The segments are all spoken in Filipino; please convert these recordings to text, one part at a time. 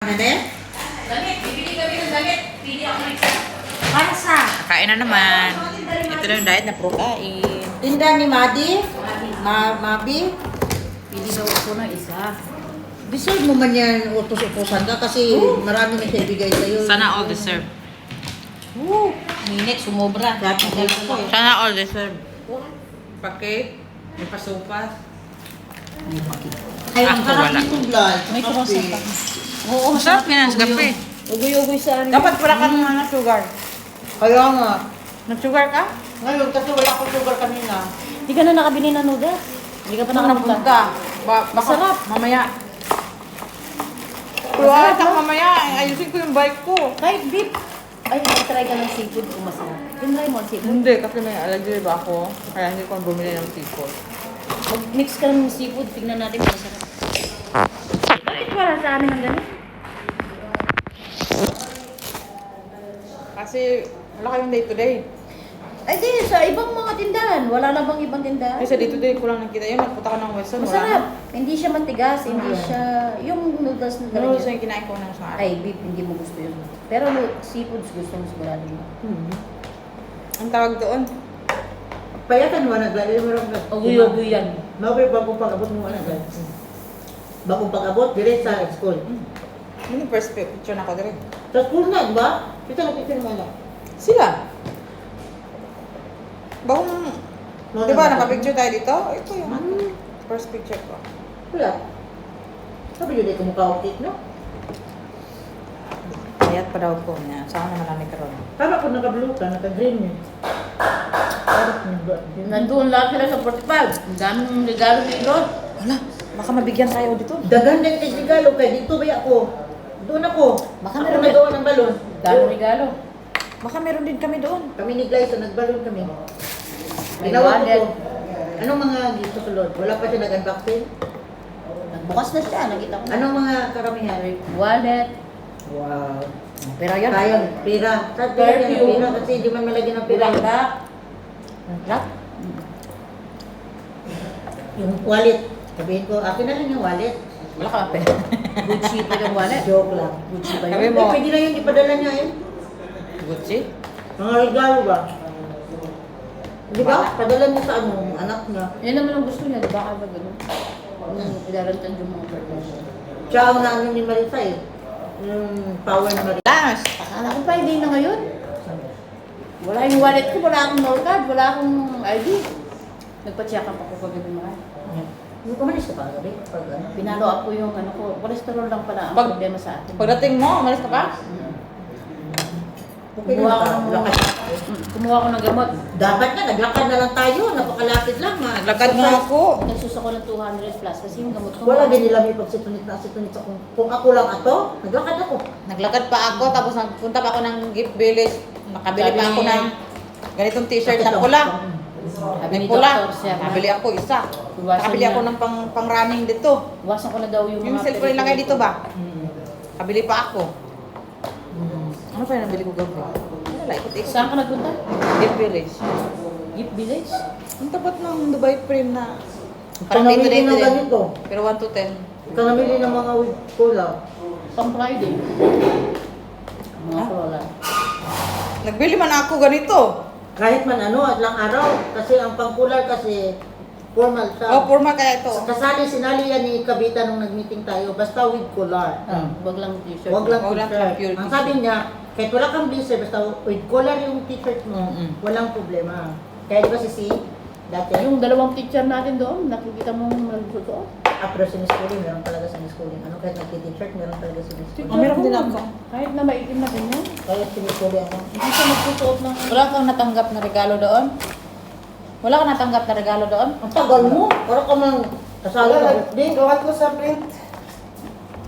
Damit? Damit, bibili kami ng damit. Pili ako ng isa. Para sa Kain na naman. Ito na yung diet na puro kain. tinda ni Madi? Mabi? Pili daw ako ng isa. Deserve mo man yan utos-utosan ka kasi marami na siya ibigay sa'yo. Sana all deserve. Minit, sumobra. Dati ko eh. Sana all deserve. Pake, may pasupas. Ay, ang Ako harap wala. nitong vlog. May kape. kurosang pa. Oo, masarap yan sa kape. Ugoy-ugoy sa amin. Dapat wala kang sugar. Kaya nga. Nag-sugar ka? Ngayon, kasi wala akong sugar kanina. Hindi ka na nakabili ng noodles. Hindi ka pa Nung nakapunta. napunta. Masarap. Mamaya. Pero at ang mamaya, ayusin ko yung bike ko. Kahit beef. Ay, try ka ng seafood kung masarap. Tinry mo ang seafood. Hindi, kasi may allergy ba ako. Kaya hindi ko bumili ng seafood. Mag-mix ka ng seafood. Tignan natin kung masarap. Bakit wala sa amin ang ganun? Kasi wala kayong day to day. Ay, di. Sa ibang mga tindahan. Wala na bang ibang tindahan? Kasi day to day ko lang nakita yun. Nagpunta ka ng Western. Masarap. Hindi siya mantigas. Hindi siya... Yung noodles na Noodles ganyan. yung kinain ko ng isang araw. Ay, beef. Hindi mo gusto yun. Pero seafoods gusto mo sigurado mo. Ang tawag doon. Payatan mo, naglalagay mo lang. Ugoy-ugoy yan. Mabay, bagong pag-abot mo, anak. Bagong pag-abot, direct sa school. Yun yung first picture na ako din. Sa school na, di ba? Kita na picture mo, anak. Sila. Bagong, di ba nakapicture tayo dito? Ito yung first picture ko. Wala. Sabi yun, ito mukha okay, no? Kayat pa daw ko niya. Saan naman namin karoon? Tama ko naka-blue ka, naka-green yun. Nandun lahat sila sa 45. Ang daming regalo ni Lord. Wala. Baka mabigyan tayo dito. Dagan din kay Sigalo, kay dito ba ako? Doon ako. Baka Ako meron nagawa ng balon. Daming regalo. Baka meron din kami doon. Kami ni Glyza, nagbalon kami. May Ginawa ko wallet. to. Anong mga gito sa Lord? Wala pa siya nag-unboxing? Nagbukas na siya. Nakita ko na. Anong mga karamihan? Wallet. Wow. Pero yun. Kaya, pira. Sa pira yan, pira kasi hindi man malagyan ng pira. Bulak. Bulak. Yung wallet. Sabihin ko, akin na lang yung wallet. Wala ka pa. Gucci pa yung wallet. Joke lang. Gucci pa Sabi yun. mo. Eh, pwede na yung ipadala niya eh. Gucci? Mga regalo ba? Di ba? Padala niya sa ano, anak niya. Yan naman ang gusto niya. Di ba? Kaya ba ganun? Idarantan yung mga birthday. Siya ang naano ni Marisa eh. Yung power ni Marisa. Last! Akala ko Friday na ngayon. Wala yung wallet ko. Wala akong no card. Wala akong ID. Nagpa-check up ako kagabi mga. Hindi ko manis ka pa gabi. Pag ano. Pinalo up ko yung ano ko. Cholesterol lang pala ang Pag- problema sa akin. Pagdating mo, umalis ka pa? Okay Kumuha lang ko ba? ng, Lakad. kumuha ko ng gamot. Dapat nga, naglakad na lang tayo. Napakalapit lang ha. Naglakad nga ako. Nagsus ako ng 200 plus kasi yung gamot ko. Wala din nila may pagsitunit na situnit sa kung ako lang ato, naglakad ako. Naglakad pa ako, tapos nagpunta pa ako ng gift village. Nakabili pa ako ng ganitong t-shirt na pula. Sabi May ni pula. Dr. Sir, Nabili ako isa. Iwasan Nakabili niya. ako ng pang-running dito. Iwasan ko na daw yung Yung mga cellphone ilagay dito ba? Hmm. Kabili pa ako. Ano pa yung nabili ko gabi? Wala, ikot-ikot. Saan ka nagpunta? Gift village. Gift Village? Ang tapat ng Dubai frame na Parang parang dito namili dito ng din. ganito. Pero 1 to 10. Ikaw namili ng mga with cola. Pang Friday. Mga Corolla. Nagbili man ako ganito. Kahit man ano, at lang araw. Kasi ang pangkular kasi formal siya. Oh, forma kaya ito. Kasali, sinali yan ni Kabita nung nag-meeting tayo. Basta with collar. Wag lang t-shirt. Huwag lang Wag lang t-shirt. pure Ang t-shirt. sabi niya, kahit wala kang blazer, basta with collar yung t-shirt mo, walang problema. Kaya di ba si C, dati, Yung dalawang teacher natin doon, nakikita mo nagsusuot. after sinischooling, meron talaga sinischooling. Ano, kahit nagti-t-shirt, meron talaga sinischooling. Oh, meron din ako. Kahit na maitim na ganyan. Kaya sinischooling ako. Hindi siya nagsusuot ng... Wala kang natanggap na regalo doon? Wala kang natanggap na regalo doon? Ang tagal mo, parang ka mang kasali ka birthday. Gawat ko sa print.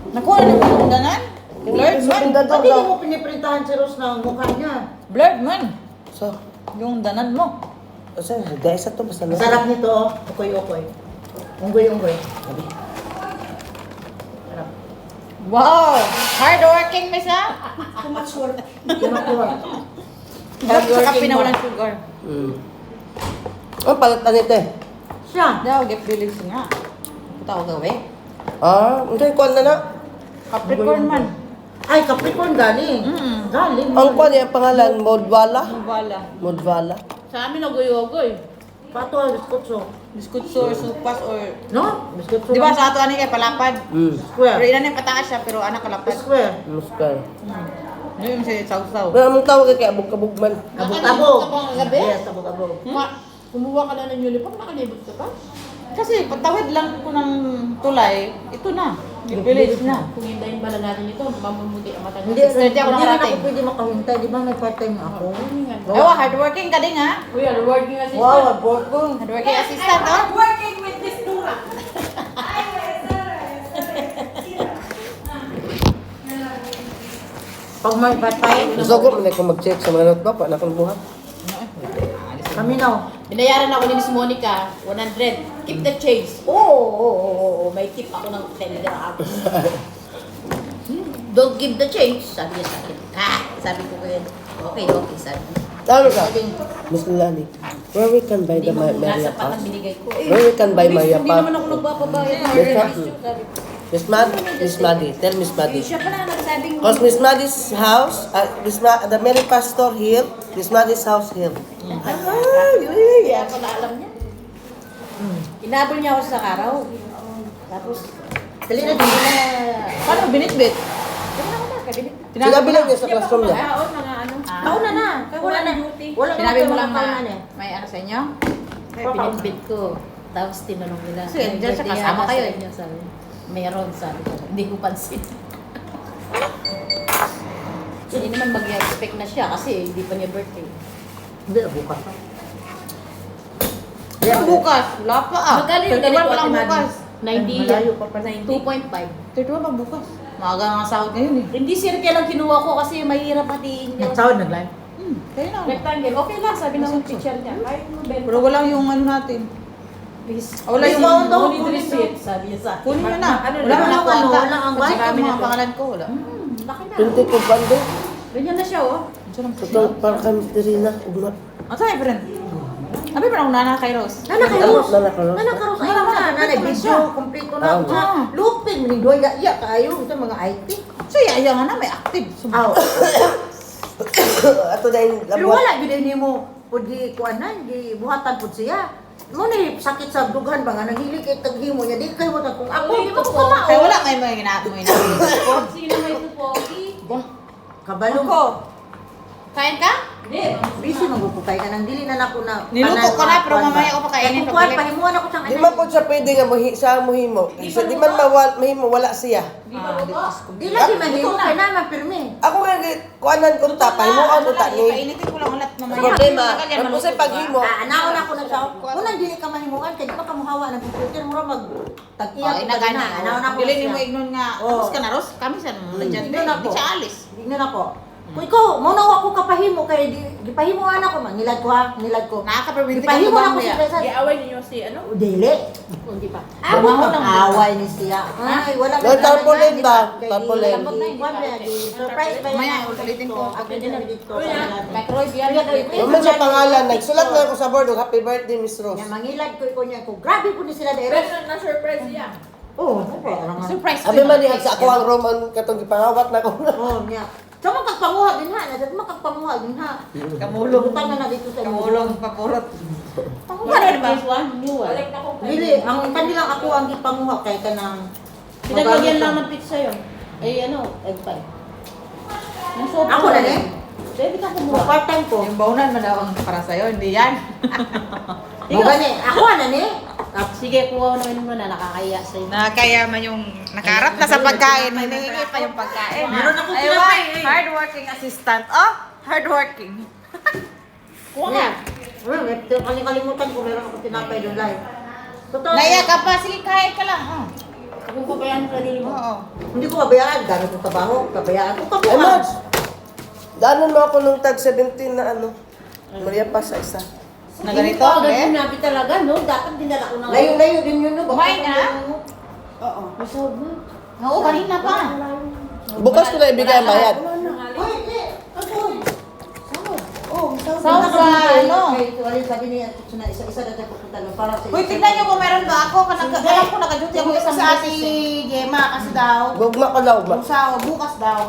Nakuha na mo ng ganan? Blurred man. Ba't hindi mo piniprintahan si Rose na mukha niya? Blurred man. So, Yung danan mo. sir, dahil sa to, basta lang. Masarap nito, oh. Ukoy-ukoy. Unggoy-unggoy. Sarap. Wow! Hardworking, Miss ha? Too much work. Kinukuha. Sarap sa kape na walang sugar. Oh, palit na dito eh. Siya. Daw, gift village nga. Puta ko gawi. Ah, hindi, kuwan na na. Capricorn man. Ay, Capricorn galing. Galing. Ang kwan niya pangalan, Modwala. Wala. Modwala. Sa amin, ogoy-ogoy. Pato, biskutso. Biskutso or supas or... No? Biskutso. Di ba sa ato ani kay palapad? Pero Square. ina na pataas siya pero anak kalapad. Square. Muskal. Ano yung si sausaw? Pero among tawag kay abog-kabog man. Abog-abog. Ka pa kagabi? Yes, abog-abog. Kumuha ka na ng uniform, nakalibot ka pa? Kasi patawid lang ko ng tulay, ito na. Village na. Kung hindayin pala natin ito, mamumuti ang mata Hindi, natin. Hindi ako hindi na nakarating. ako pwede makahintay. Di ba may part-time ako? Oh, hardworking ka din ha? Uy, ano working assistant? Wow, abog-abog. Hardworking assistant oh. Working with this Dura. Pag may part-time, Gusto ko man ako mag-check sa mga notebook, wala akong buhat. kami na. Binayaran ako ni Miss Monica, 100. Keep the change. Oo. May tip ako ng telegram. Don't give the change. Sabi niya sa akin. Sabi ko kayo. Okay, sabi niya. Tama ka? Miss Lani, where we can buy the Nasa Maria patang Pass? binigay ko. Where we can buy Maria Hindi naman Pass? ako nagpapabayad ng Yes, ma'am. revisio. Sabi ko. Miss Mad, Miss Maddie, tell Miss Maddie. Siya pala nagsabing. Because Miss Maddie's house, the Mary Pastor Hill, Miss Maddie's house here. Kaya pala alam niya. Inabol niya ako sa araw. Tapos, Dali na hindi din. na... Paano binitbit? Sinabi lang niya sa classroom niya. Kaon, mga ano. Kauna na. Wala na duty. Wala na Sinabi mo kayo lang na makakaunan eh. may ano sa inyo? Kaya pinitbit ko. Tapos tinanong nila. Kasi dyan siya "Birthday kasama yata kayo sa eh." inyo," sabi niya. Meron, sabi ko. Hindi ko pansin. Hindi naman mag-expect na siya kasi hindi pa niya birthday. Hindi, bukas pa. Yan bukas. Wala pa ah. Magkano yung 31 ganito, pa lang Ate Manny? bukas. 90 Malayo yan. pa pa. 2.5. 31 pa bukas. Maaga nga sahod ngayon eh. Hindi circle lang kinuha ko kasi mahirap pati. Nagsahod, nag-live. Kaya na. Rectangle. Okay lang, sabi ng teacher niya. Kahit mo Pero wala yung ano natin. please. Wala yung Discount daw, Only kunin receipt, sabi niya sa akin. Kunin nyo na. Ano, Wala lang na ang ako ano, ata. wala ang Pag sinabi bayad, ng mga- pangalan ko, wala. Laki na. 20 ko bando. Ganyan na siya, oh. Ito, para kami tirina. Ugma. Ang sa'yo, friend? Sabi pa na nana kay Rose. Nana kayo. Nana kayo. Nana kayo. Ay, Nana, na. Nana, kompleto na video. siya. Kompleto na. Ah. Ah. Lupin. Minidoy. Ya kayo. Ito mga IT. So, yaya nga na, may active. Aw. Ato na yung Pero wala, gini mo. Pwede kuanan. Di buhatan po siya. Mo na sakit sa dughan ba nga nanghilig kay taghimo niya di kay mo kung ako di mo ko Kaya wala may mga ginagawa. Sino may supogi? kabalo Ako. Kain ka? Hindi. busy magpupay ka nang dili na nako na Niluto ko na, pero mamaya ako pakainin Kuan pagbalik. pahimuan ako sang Di man po siya pwede nga sa muhimo. Kasi di man mahimo, wala siya. di lagi mahimo kay naman pirmi. Ako nga kuanan ko ta, pahimuan ko ta ni. Painitin ko lang ulit mamaya. Problema, Tagal yan, kung maluto sa ba? paghimo, Anaon ako na sa kunan dili ka mahimuan kay di ba ka muhawa ng computer mo ra mag tag-iya Oh, inagana. anaon ako Dili ni mo ignon nga. Oh. Tapos ka na, Ros? Kami sa nandiyan din. Ignon ako. Di siya alis. Tingnan ako. Kung ikaw, mo na ako kapahimo kay di pahimuan ako man nilad ko ha, nilad ko. Nakaka-perminti ka Ipahimo ba na ako mo si yan? Presa. Iaway ninyo si ano? Dili. Hindi pa. Ako Bumahon ang lang. away ni siya. Ay, wala No, tarpaulin ba? Tarpaulin. Surprise pa Mamaya, ulitin ko. Ako din na dito. Microwave yan. naman sa pangalan, nagsulat na ako sa board, happy birthday, Miss Rose. Yan, mangilad ko niya ko. Grabe po ni sila Pero direct. na-surprise siya. Oo, ano Surprise Abi man diha sa ako ang Roman katong gipangawat na ko. Oo, niya. So magkagpanguha din ha. Nasad magkagpanguha din ha. Kamulong. Utang na dito sa Kamulong, papurot. Ano ba? This one, new one. Dili, ang kanilang ako ang gipanguha kay kanang Pinaglagyan lang ng pizza yun. Ay ano, egg pie. Nasod Ako na eh. Debit ako kumuha. Part time ko. Yung baunan mo daw ang para sa'yo, hindi yan. Mo gani, ako na ni. Sige, kuha ko naman mo na nakakaya sa'yo. Nakakaya man yung nakaharap na sa pagkain, hinihingi pa yung pagkain. Meron akong Aywa, tinapay, eh. hardworking assistant. Oh, hardworking. Kuha ka. Kalimutan ko meron ako tinapay doon live. Totoo. Naiya ka pa, sige, kain ka lang. Oh. Kung pabayaan sa sarili mo. Oo. Hindi ko mabayaan. Dami kong trabaho. Pabayaan ko. Ay, Mads! Daanan mo ako nung tag 17 na ano. Maria pa sa isa. Na ganito, Ganito eh? nabi talaga, no? Dapat dinala ko na. Layo-layo din yun, no? Kumain na? Oo. Masahod mo. Oo, kanina pa. Bukas ko na ibigay ang bayad. Uy, hindi. Ako. Sahod. Oh, sahod. Sahod sa ano? Kay Tuwalin sabi niya, isa-isa na tayo pupunta doon para sa Uy, tignan nyo kung meron ba ako. Alam ko, naka-duty ako sa ate Gemma kasi daw. Gugma ka daw, Mads. Sa bukas daw.